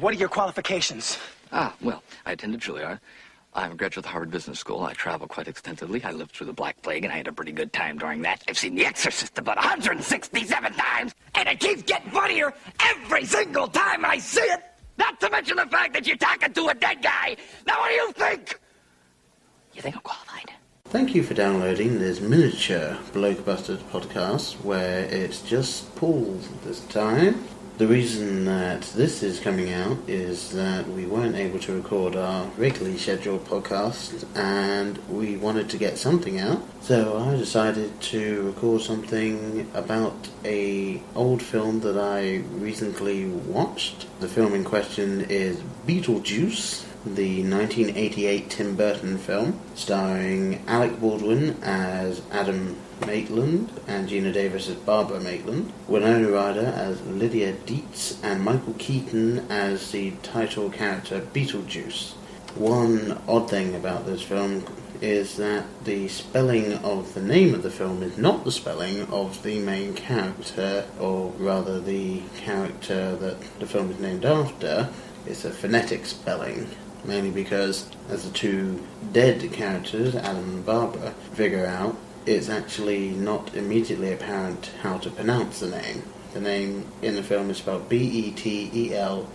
what are your qualifications? Well, I attended Juilliard. I'm a graduate of the Harvard Business School. I travel quite extensively. I lived through the Black Plague, and I had a pretty good time during that. I've seen The Exorcist about 167 times, and it keeps getting funnier every single time I see it. Not to mention the fact that you're talking to a dead guy. Now, what do you think? You think I'm qualified? Thank you for downloading this miniature Blokebusters podcast, where it's just Paul this time. The reason that this is coming out is that we weren't able to record our regularly scheduled podcast, and we wanted to get something out. So I decided to record something about a old film that I recently watched. The film in question is Beetlejuice, the 1988 Tim Burton film, starring Alec Baldwin as Adam Maitland and Gina Davis as Barbara Maitland, Winona Ryder as Lydia Dietz, and Michael Keaton as the title character Beetlejuice. One odd thing about this film is that the spelling of the name of the film is not the spelling of the main character, or rather the character that the film is named after. It's a phonetic spelling, mainly because as the two dead characters, Adam and Barbara, figure out, it's actually not immediately apparent how to pronounce the name. The name in the film is spelled Betelgeuse,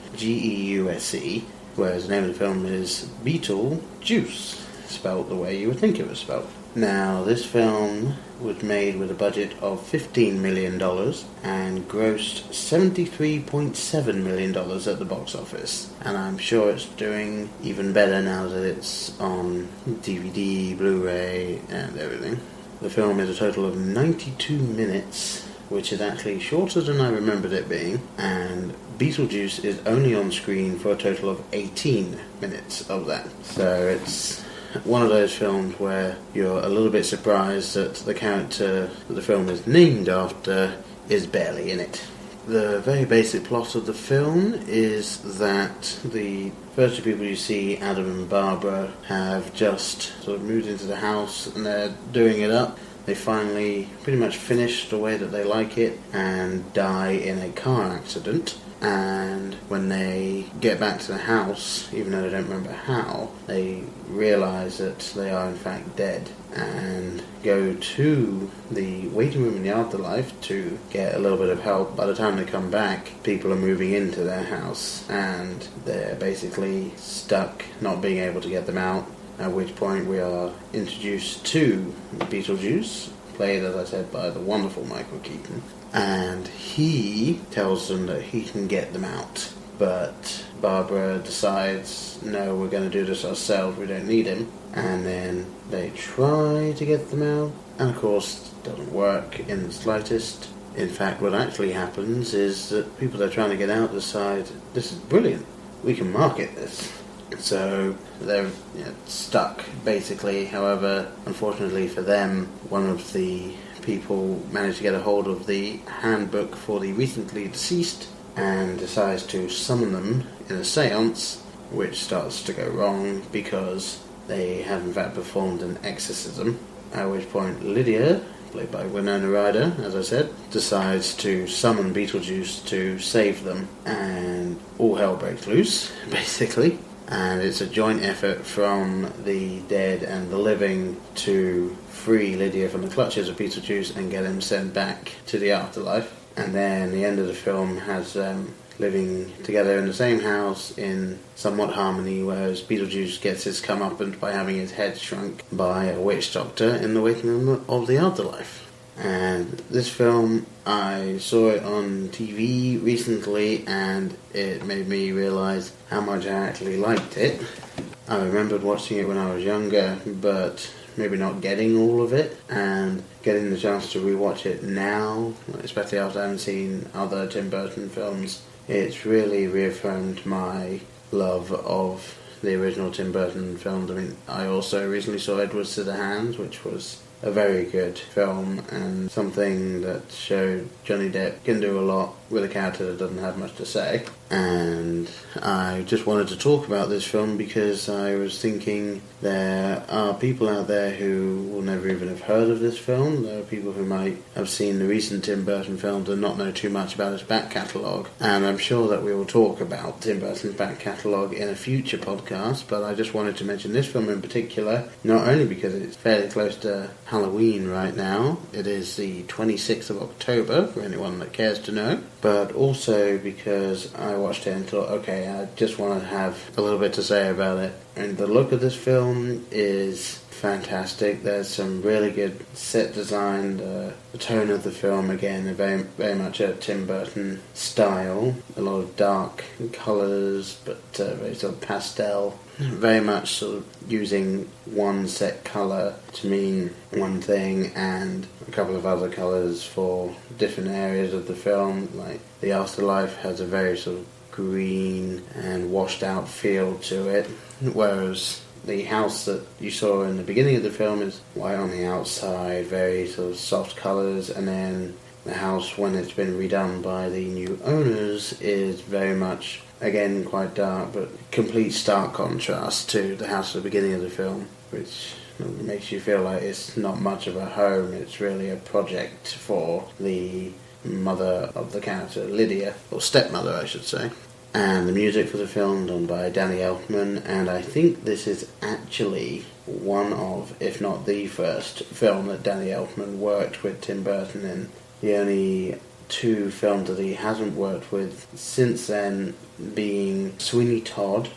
whereas the name of the film is Beetlejuice, spelled the way you would think it was spelled. Now, this film was made with a budget of $15 million and grossed $73.7 million at the box office. And I'm sure it's doing even better now that it's on DVD, Blu-ray, and everything. The film is a total of 92 minutes, which is actually shorter than I remembered it being, and Beetlejuice is only on screen for a total of 18 minutes of that. So it's one of those films where you're a little bit surprised that the character that the film is named after is barely in it. The very basic plot of the film is that the first two people you see, Adam and Barbara, have just sort of moved into the house and they're doing it up. They finally pretty much finish the way that they like it and die in a car accident. And when they get back to the house, even though they don't remember how, they realise that they are in fact dead and go to the waiting room in the afterlife to get a little bit of help. By the time they come back, people are moving into their house and they're basically stuck, not being able to get them out, at which point we are introduced to Beetlejuice, played, as I said, by the wonderful Michael Keaton. And he tells them that he can get them out. But Barbara decides, no, we're going to do this ourselves, we don't need him. And then they try to get them out. And of course, it doesn't work in the slightest. In fact, what actually happens is that people that are trying to get out decide, this is brilliant, we can market this. So they're stuck, basically. However, unfortunately for them, one of the people managed to get a hold of the handbook for the recently deceased and decides to summon them in a seance, which starts to go wrong because they have in fact performed an exorcism, at which point Lydia, played by Winona Ryder, as I said, decides to summon Beetlejuice to save them, and all hell breaks loose, basically. And it's a joint effort from the dead and the living to free Lydia from the clutches of Beetlejuice and get him sent back to the afterlife. And then the end of the film has them living together in the same house in somewhat harmony, whereas Beetlejuice gets his comeuppance by having his head shrunk by a witch doctor in the waiting room of the afterlife. And this film, I saw it on TV recently and it made me realise how much I actually liked it. I remembered watching it when I was younger, but maybe not getting all of it, and getting the chance to rewatch it now, especially after having seen other Tim Burton films, it's really reaffirmed my love of the original Tim Burton films. I mean, I also recently saw Edward Scissorhands, which was a very good film and something that showed Johnny Depp can do a lot with a character that doesn't have much to say. And I just wanted to talk about this film because I was thinking there are people out there who will never even have heard of this film. There are people who might have seen the recent Tim Burton films and not know too much about his back catalogue. And I'm sure that we will talk about Tim Burton's back catalogue in a future podcast, but I just wanted to mention this film in particular, not only because it's fairly close to Halloween right now, it is the 26th of October, for anyone that cares to know, but also because I watched it and thought, okay, I just want to have a little bit to say about it. And the look of this film is fantastic. There's some really good set design. The tone of the film, again, very, very much a Tim Burton style. A lot of dark colours, but very sort of pastel. Very much sort of using one set colour to mean one thing and a couple of other colours for different areas of the film. Like the afterlife has a very sort of green and washed out feel to it, whereas the house that you saw in the beginning of the film is white on the outside, very sort of soft colours, and then the house, when it's been redone by the new owners, is very much, again, quite dark, but complete stark contrast to the house at the beginning of the film, which makes you feel like it's not much of a home. It's really a project for the mother of the character, Lydia, or stepmother, I should say. And the music for the film done by Danny Elfman, and I think this is actually one of, if not the first film that Danny Elfman worked with Tim Burton in. The only two films that he hasn't worked with since then being Sweeney Todd,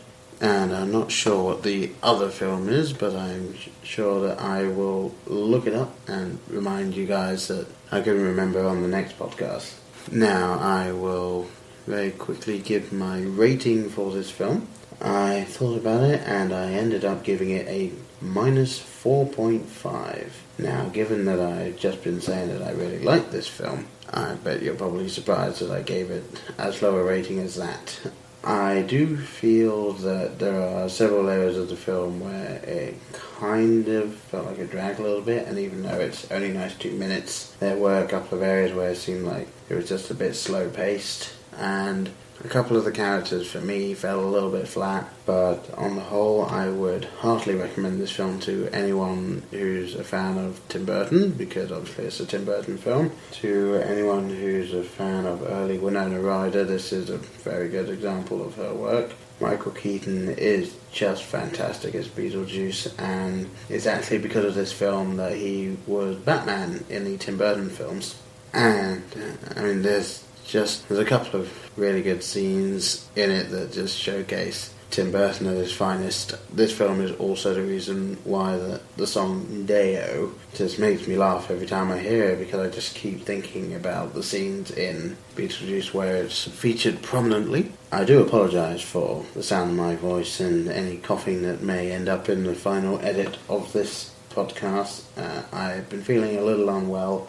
and I'm not sure what the other film is, but I'm sure that I will look it up and remind you guys that I can remember on the next podcast. Now I will very quickly give my rating for this film. I thought about it and I ended up giving it a minus 4.5. Now, given that I've just been saying that I really like this film, I bet you're probably surprised that I gave it as low a rating as that. I do feel that there are several areas of the film where it kind of felt like it dragged a little bit, and even though it's only 92 minutes, there were a couple of areas where it seemed like it was just a bit slow-paced, and a couple of the characters for me fell a little bit flat, but on the whole I would heartily recommend this film to anyone who's a fan of Tim Burton, because obviously it's a Tim Burton film. To anyone who's a fan of early Winona Ryder, this is a very good example of her work. Michael Keaton is just fantastic as Beetlejuice, and it's actually because of this film that he was Batman in the Tim Burton films. And, I mean, there's a couple of really good scenes in it that just showcase Tim Burton at his finest. This film is also the reason why the song Deo just makes me laugh every time I hear it, because I just keep thinking about the scenes in Beetlejuice where it's featured prominently. I do apologise for the sound of my voice and any coughing that may end up in the final edit of this podcast. I've been feeling a little unwell,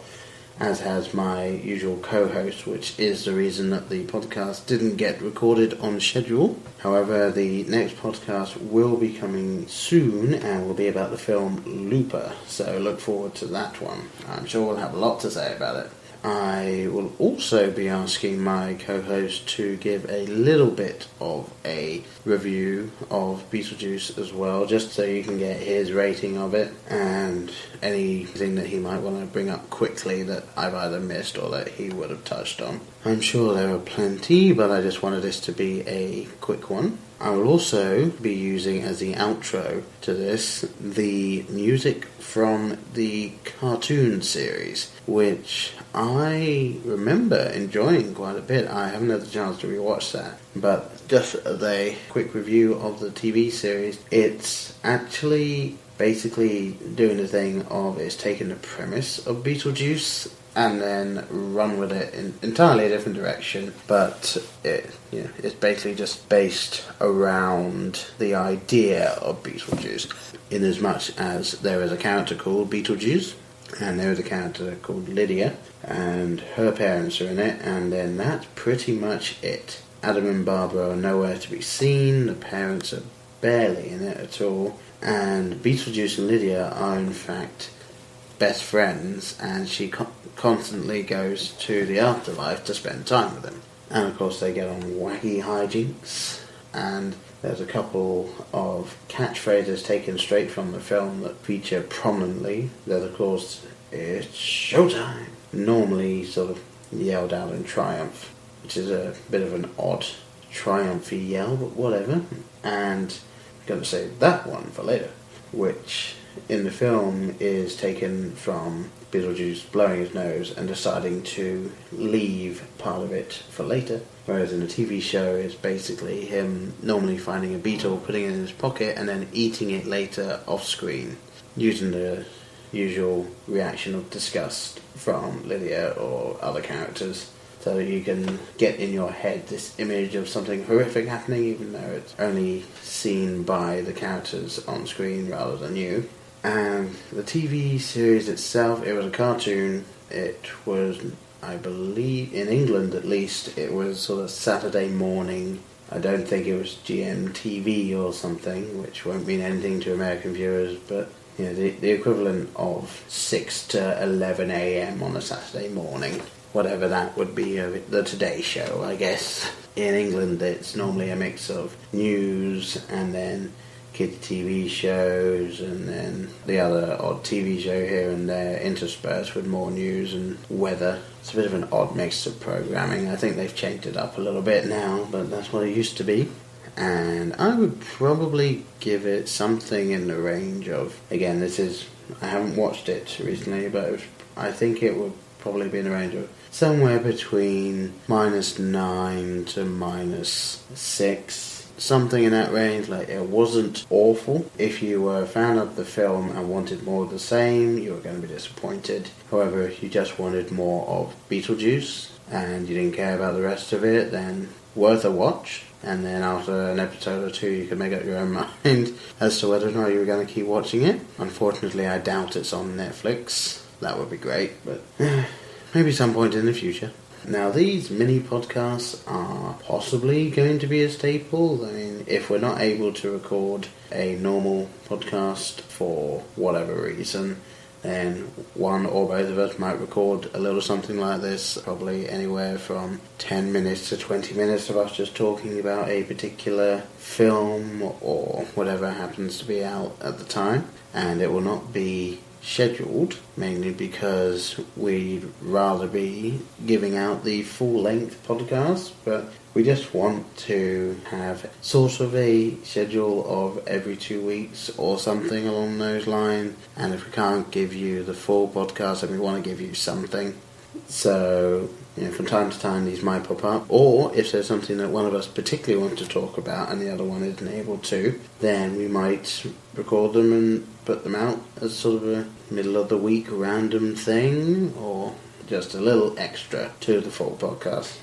as has my usual co-host, which is the reason that the podcast didn't get recorded on schedule. However, the next podcast will be coming soon and will be about the film Looper, so look forward to that one. I'm sure we'll have a lot to say about it. I will also be asking my co-host to give a little bit of a review of Beetlejuice as well, just so you can get his rating of it and anything that he might want to bring up quickly that I've either missed or that he would have touched on. I'm sure there are plenty, but I just wanted this to be a quick one. I will also be using as the outro to this the music from the cartoon series, which I remember enjoying quite a bit. I haven't had the chance to rewatch that, but just as a quick review of the TV series, it's actually basically doing the thing of it's taking the premise of Beetlejuice and then run with it in entirely a different direction, but it's basically just based around the idea of Beetlejuice, in as much as there is a character called Beetlejuice and there is a character called Lydia and her parents are in it, and then that's pretty much it. Adam and Barbara are nowhere to be seen, the parents are barely in it at all, and Beetlejuice and Lydia are in fact best friends, and she constantly goes to the afterlife to spend time with him. And of course they get on wacky hijinks, and there's a couple of catchphrases taken straight from the film that feature prominently. There's, of course, "It's showtime," normally sort of yelled out in triumph, which is a bit of an odd triumphy yell, but whatever. And I'm going to save that one for later, which in the film is taken from Beetlejuice blowing his nose and deciding to leave part of it for later, whereas in the TV show it's basically him normally finding a beetle, putting it in his pocket and then eating it later off screen, using the usual reaction of disgust from Lydia or other characters, so that you can get in your head this image of something horrific happening, even though it's only seen by the characters on screen rather than you. And the TV series itself, it was a cartoon. It was, I believe, in England at least, it was sort of Saturday morning. I don't think it was GMTV or something, which won't mean anything to American viewers, but you know, the equivalent of 6 to 11 a.m. on a Saturday morning. Whatever that would be, the Today Show, I guess. In England, it's normally a mix of news and then kids' TV shows and then the other odd TV show here and there, interspersed with more news and weather. It's a bit of an odd mix of programming. I think they've changed it up a little bit now, but that's what it used to be. And I would probably give it something in the range of, again, I haven't watched it recently, but I think it would probably be in the range of somewhere between -9 to -6, something in that range. Like, it wasn't awful. If you were a fan of the film and wanted more of the same, you were going to be disappointed. However, if you just wanted more of Beetlejuice and you didn't care about the rest of it, then worth a watch. And then after an episode or two, you can make up your own mind as to whether or not you were going to keep watching it. Unfortunately, I doubt it's on Netflix. That would be great, but maybe some point in the future. Now, these mini podcasts are possibly going to be a staple. I mean, if we're not able to record a normal podcast for whatever reason, then one or both of us might record a little something like this, probably anywhere from 10 minutes to 20 minutes of us just talking about a particular film or whatever happens to be out at the time. And it will not be scheduled, mainly because we'd rather be giving out the full-length podcast, but we just want to have sort of a schedule of every 2 weeks or something along those lines. And if we can't give you the full podcast, then we want to give you something. So, you know, from time to time these might pop up, or if there's something that one of us particularly wants to talk about and the other one isn't able to, then we might record them and put them out as sort of a middle of the week random thing, or just a little extra to the full podcast.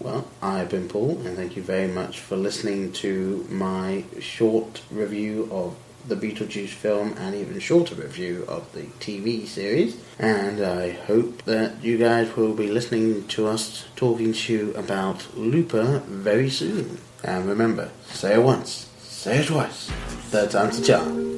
Well, I've been Paul, and thank you very much for listening to my short review of the Beetlejuice film and even shorter review of the TV series. And I hope that you guys will be listening to us talking to you about Looper very soon. And remember, say it once, say it twice, third time's the charm.